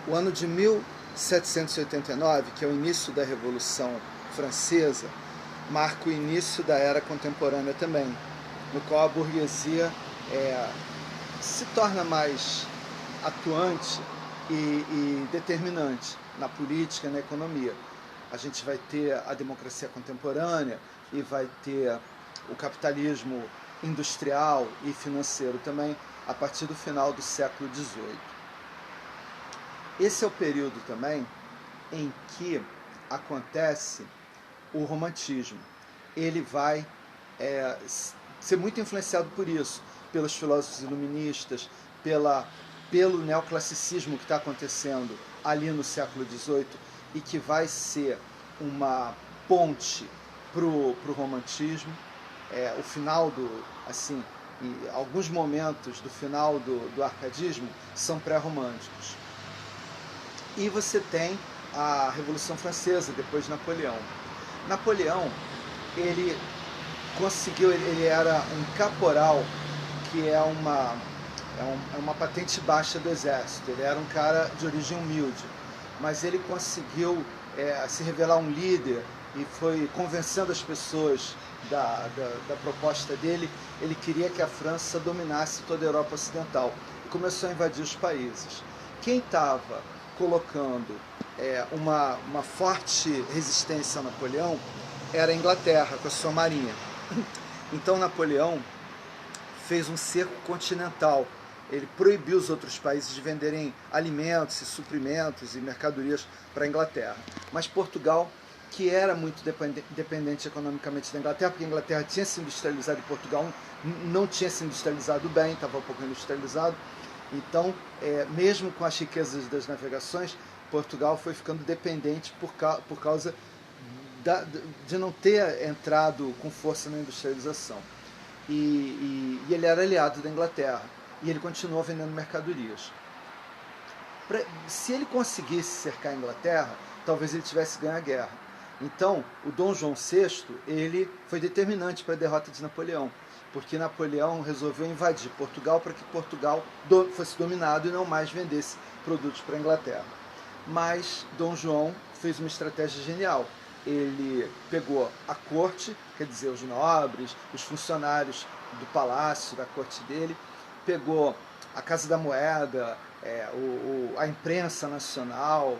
O ano de 1789, que é o início da Revolução Francesa, marca o início da Era Contemporânea também, no qual a burguesia se torna mais atuante e determinante na política e na economia. A gente vai ter a democracia contemporânea e vai ter o capitalismo industrial e financeiro também a partir do final do século XVIII. Esse é o período também em que acontece o romantismo. Ele vai ser muito influenciado por isso, pelos filósofos iluministas, pelo neoclassicismo que está acontecendo ali no século XVIII e que vai ser uma ponte para o romantismo. O final e alguns momentos do final do arcadismo são pré-românticos. E você tem a Revolução Francesa, depois de Napoleão. Napoleão, ele era um caporal, que é uma patente baixa do exército. Ele era um cara de origem humilde, mas ele conseguiu se revelar um líder e foi convencendo as pessoas da proposta dele. Ele queria que a França dominasse toda a Europa Ocidental e começou a invadir os países. Quem estava colocando uma forte resistência a Napoleão era a Inglaterra, com a sua marinha. Então Napoleão fez um cerco continental. Ele proibiu os outros países de venderem alimentos e suprimentos e mercadorias para a Inglaterra. Mas Portugal, que era muito dependente economicamente da Inglaterra, porque a Inglaterra tinha se industrializado e Portugal não tinha se industrializado bem, estava um pouco industrializado. Então, mesmo com as riquezas das navegações, Portugal foi ficando dependente por causa de não ter entrado com força na industrialização. E ele era aliado da Inglaterra. E ele continuou vendendo mercadorias. Se ele conseguisse cercar a Inglaterra, talvez ele tivesse ganho a guerra. Então, o Dom João VI, ele foi determinante para a derrota de Napoleão, porque Napoleão resolveu invadir Portugal para que Portugal fosse dominado e não mais vendesse produtos para a Inglaterra. Mas Dom João fez uma estratégia genial. Ele pegou a corte, quer dizer, os nobres, os funcionários do palácio, da corte dele, pegou a Casa da Moeda, a imprensa nacional,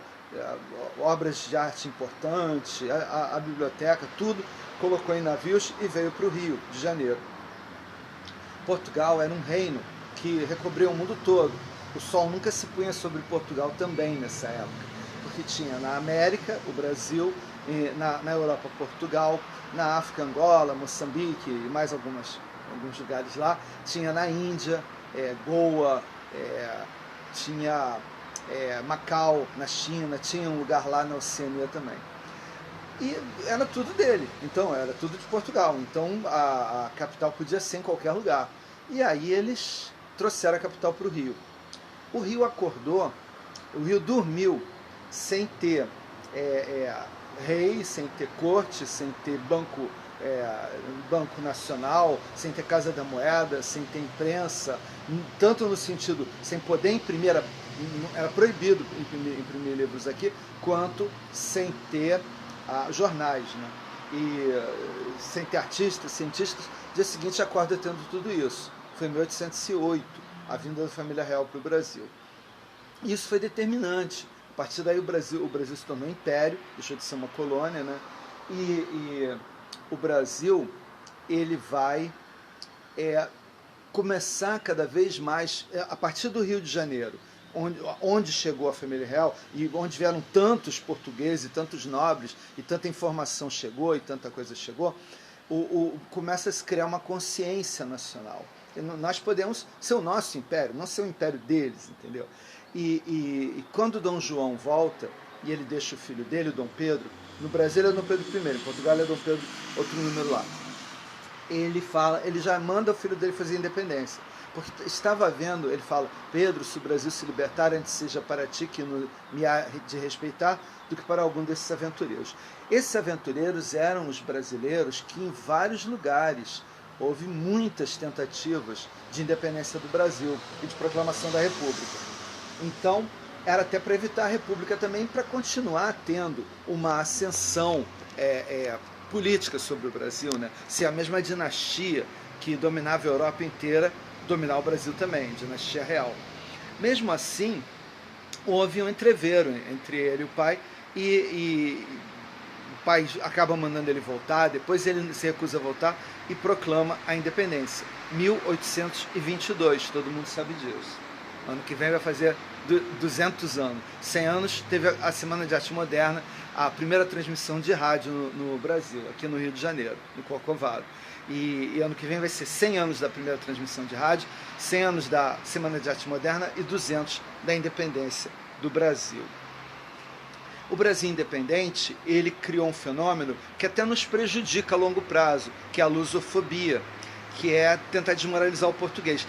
obras de arte importantes, a biblioteca, tudo, colocou em navios e veio para o Rio de Janeiro. Portugal era um reino que recobriu o mundo todo. O sol nunca se punha sobre Portugal também nessa época, porque tinha na América o Brasil, na Europa Portugal, na África Angola, Moçambique e mais alguns lugares lá, tinha na Índia, Goa, tinha Macau na China, tinha um lugar lá na Oceania também. E era tudo dele, então era tudo de Portugal, então a capital podia ser em qualquer lugar. E aí eles trouxeram a capital para o Rio. O Rio acordou, o Rio dormiu sem ter rei, sem ter corte, sem ter banco nacional, sem ter Casa da Moeda, sem ter imprensa, tanto no sentido sem poder imprimir, era proibido imprimir livros aqui, quanto sem ter jornais, né? E sem ter artistas, cientistas. No dia seguinte acorda tendo tudo isso. Foi em 1808 a vinda da família real para o Brasil. E isso foi determinante. A partir daí o Brasil se tornou um império, deixou de ser uma colônia, né? E o Brasil, ele vai começar cada vez mais, a partir do Rio de Janeiro, onde chegou a família real e onde vieram tantos portugueses, tantos nobres, e tanta informação chegou e tanta coisa chegou, começa a se criar uma consciência nacional. Nós podemos ser o nosso império, não ser o império deles, entendeu? E quando Dom João volta, e ele deixa o filho dele, o Dom Pedro, no Brasil é Dom Pedro I, em Portugal é Dom Pedro, outro número lá. Ele já manda o filho dele fazer independência. Porque estava vendo, ele fala: Pedro, se o Brasil se libertar, antes seja para ti que me há de respeitar, do que para algum desses aventureiros. Esses aventureiros eram os brasileiros que em vários lugares houve muitas tentativas de independência do Brasil e de proclamação da República. Então, era até para evitar a República também, para continuar tendo uma ascensão política sobre o Brasil, né? Se a mesma dinastia que dominava a Europa inteira dominar o Brasil também, dinastia real. Mesmo assim, houve um entreveiro entre ele e o pai, e o pai acaba mandando ele voltar, depois ele se recusa a voltar e proclama a independência. 1822, todo mundo sabe disso. Ano que vem vai fazer 200 anos. 100 anos teve a Semana de Arte Moderna, a primeira transmissão de rádio no Brasil, aqui no Rio de Janeiro, no Corcovado. E ano que vem vai ser 100 anos da primeira transmissão de rádio, 100 anos da Semana de Arte Moderna e 200 da independência do Brasil. O Brasil independente, ele criou um fenômeno que até nos prejudica a longo prazo, que é a lusofobia, que é tentar desmoralizar o português.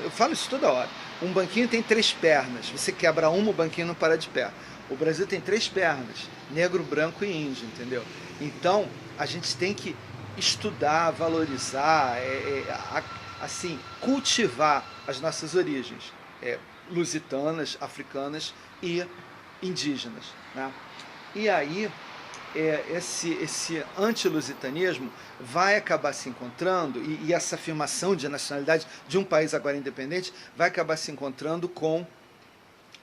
Eu falo isso toda hora. Um banquinho tem 3 pernas. Você quebra uma, o banquinho não para de pé. O Brasil tem 3 pernas: negro, branco e índio, entendeu? Então, a gente tem que estudar, valorizar, assim, cultivar as nossas origens lusitanas, africanas e indígenas, né? E aí, esse anti-lusitanismo vai acabar se encontrando, e essa afirmação de nacionalidade de um país agora independente vai acabar se encontrando com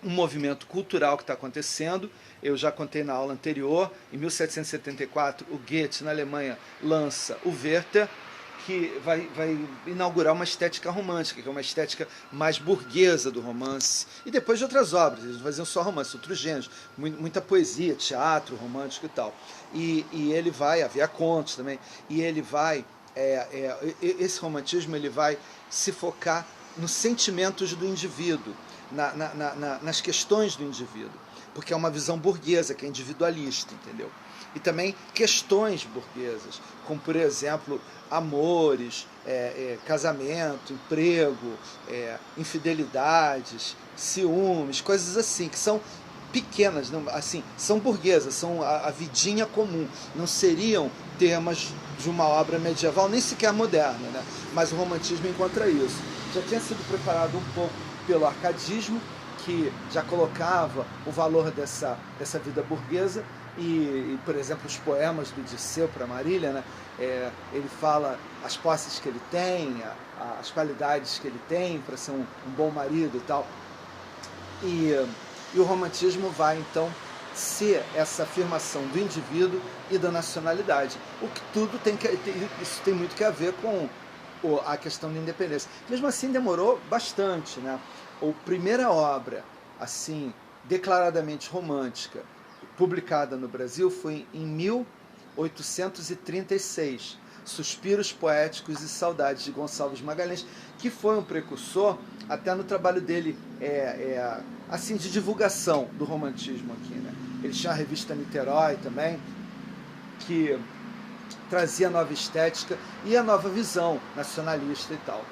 um movimento cultural que está acontecendo. Eu já contei na aula anterior, em 1774, o Goethe, na Alemanha, lança o Werther, que vai inaugurar uma estética romântica, que é uma estética mais burguesa do romance, e depois de outras obras. Eles faziam só romance, outros gêneros, muita poesia, teatro romântico e tal. E ele vai, havia contos também, e ele vai, esse romantismo ele vai se focar nos sentimentos do indivíduo, nas questões do indivíduo, porque é uma visão burguesa, que é individualista, entendeu? E também questões burguesas, como, por exemplo, amores, casamento, emprego, infidelidades, ciúmes, coisas assim, que são pequenas, não, assim, são burguesas, são a vidinha comum, não seriam temas de uma obra medieval, nem sequer moderna, né? Mas o romantismo encontra isso. Já tinha sido preparado um pouco pelo arcadismo, que já colocava o valor dessa vida burguesa, e, por exemplo, os poemas do Dirceu para Marília, né? Ele fala as posses que ele tem, as qualidades que ele tem para ser um bom marido e tal. E o romantismo vai, então, ser essa afirmação do indivíduo e da nacionalidade. O que tudo isso tem muito que a ver com a questão da independência. Mesmo assim, demorou bastante, né? A primeira obra, assim, declaradamente romântica, publicada no Brasil, foi em 1836, Suspiros Poéticos e Saudades, de Gonçalves Magalhães, que foi um precursor até no trabalho dele assim, de divulgação do romantismo aqui, né? Ele tinha a revista Niterói também, que trazia a nova estética e a nova visão nacionalista e tal.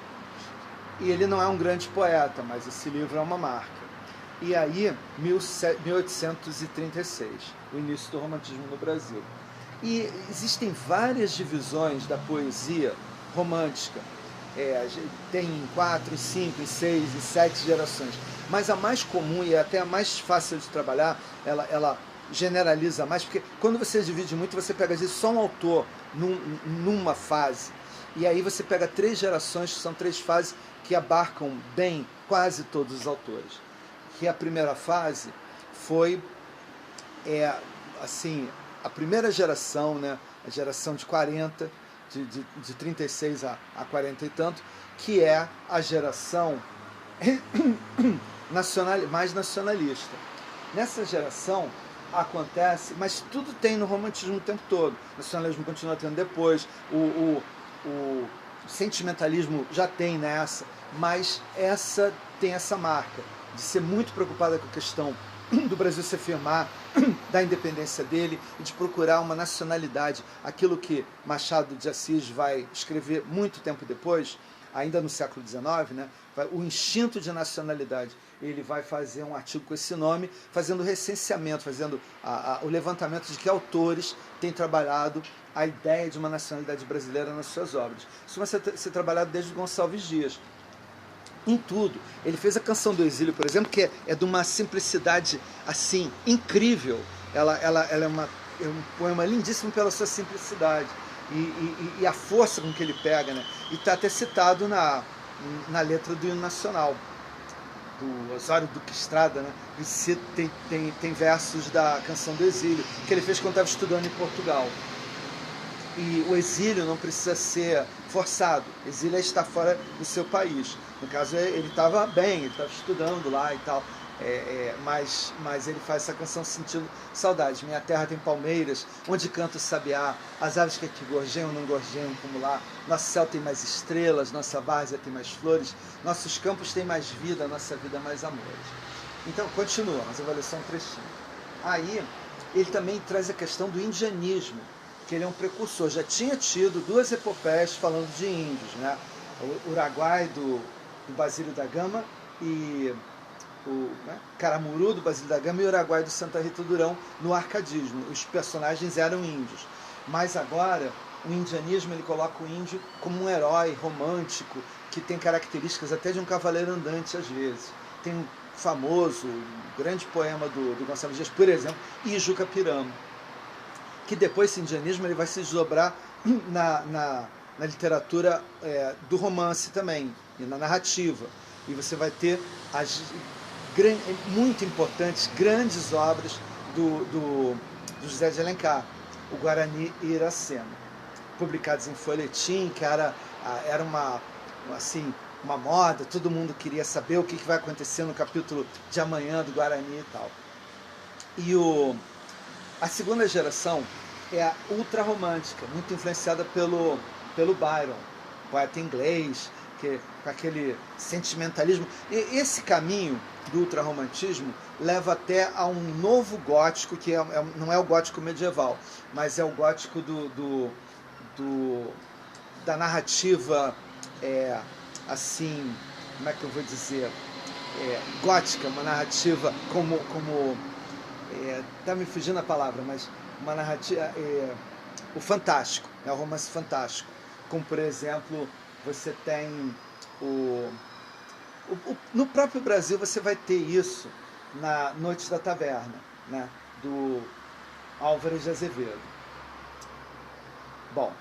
E ele não é um grande poeta, mas esse livro é uma marca. E aí, 1836, o início do romantismo no Brasil. E existem várias divisões da poesia romântica. Tem 4, 5, 6 e 7 gerações. Mas a mais comum e até a mais fácil de trabalhar, ela generaliza mais, porque quando você divide muito, você pega às vezes só um autor numa fase. E aí você pega 3 gerações, que são 3 fases que abarcam bem quase todos os autores. Que a primeira fase foi assim, a primeira geração, né, a geração de 40, de 36 a 40 e tanto, que é a geração mais nacionalista. Nessa geração acontece, mas tudo tem no romantismo o tempo todo. O nacionalismo continua tendo depois, o sentimentalismo já tem nessa, mas essa tem essa marca de ser muito preocupada com a questão do Brasil se afirmar, da independência dele e de procurar uma nacionalidade, aquilo que Machado de Assis vai escrever muito tempo depois, ainda no século XIX, né? O instinto de nacionalidade. Ele vai fazer um artigo com esse nome, fazendo o recenseamento, fazendo o levantamento de que autores têm trabalhado a ideia de uma nacionalidade brasileira nas suas obras. Isso vai ser trabalhado desde Gonçalves Dias. em tudo. Ele fez a Canção do Exílio, por exemplo, que é de uma simplicidade assim incrível. Ela é um poema lindíssimo pela sua simplicidade e a força com que ele pega, né? E está até citado na letra do hino nacional, do Osório Duque Estrada, né? E tem versos da Canção do Exílio que ele fez quando estava estudando em Portugal. E o exílio não precisa ser forçado. Exílio é estar fora do seu país. No caso, ele estava bem, ele estava estudando lá e tal. Mas ele faz essa canção sentindo saudade. Minha terra tem palmeiras, onde canta o sabiá, as aves que aqui gorjeiam não gorjeiam como lá. Nosso céu tem mais estrelas, nossa várzea tem mais flores, nossos campos têm mais vida, nossa vida mais amores. Então, continua, mas eu vou ler só um trechinho. Aí, ele também traz a questão do indianismo, que ele é um precursor. Já tinha tido 2 epopeias falando de índios, né? O Uruguai do Basílio da Gama e o Caramuru do Basílio da Gama e o Uruguai do Santa Rita do Durão no arcadismo. Os personagens eram índios. Mas agora, o indianismo, ele coloca o índio como um herói romântico, que tem características até de um cavaleiro andante às vezes. Tem um famoso, grande poema do Gonçalves Dias, por exemplo, Ijuca-Pirama, que depois esse indianismo ele vai se desdobrar na literatura do romance também, e na narrativa. E você vai ter as muito importantes, grandes obras do José de Alencar, o Guarani e Iracema, publicados em folhetim, que era uma moda, todo mundo queria saber o que vai acontecer no capítulo de amanhã do Guarani e tal. E a segunda geração é a ultrarromântica, muito influenciada pelo Byron, poeta inglês, com aquele sentimentalismo. E esse caminho do ultrarromantismo leva até a um novo gótico, que não é o gótico medieval, mas é o gótico da narrativa, assim, como é que eu vou dizer, gótica, uma narrativa como tá me fugindo a palavra, mas uma narrativa, o fantástico, o romance fantástico, como por exemplo você tem no próprio Brasil você vai ter isso na Noite da Taverna, né, do Álvares de Azevedo. Bom,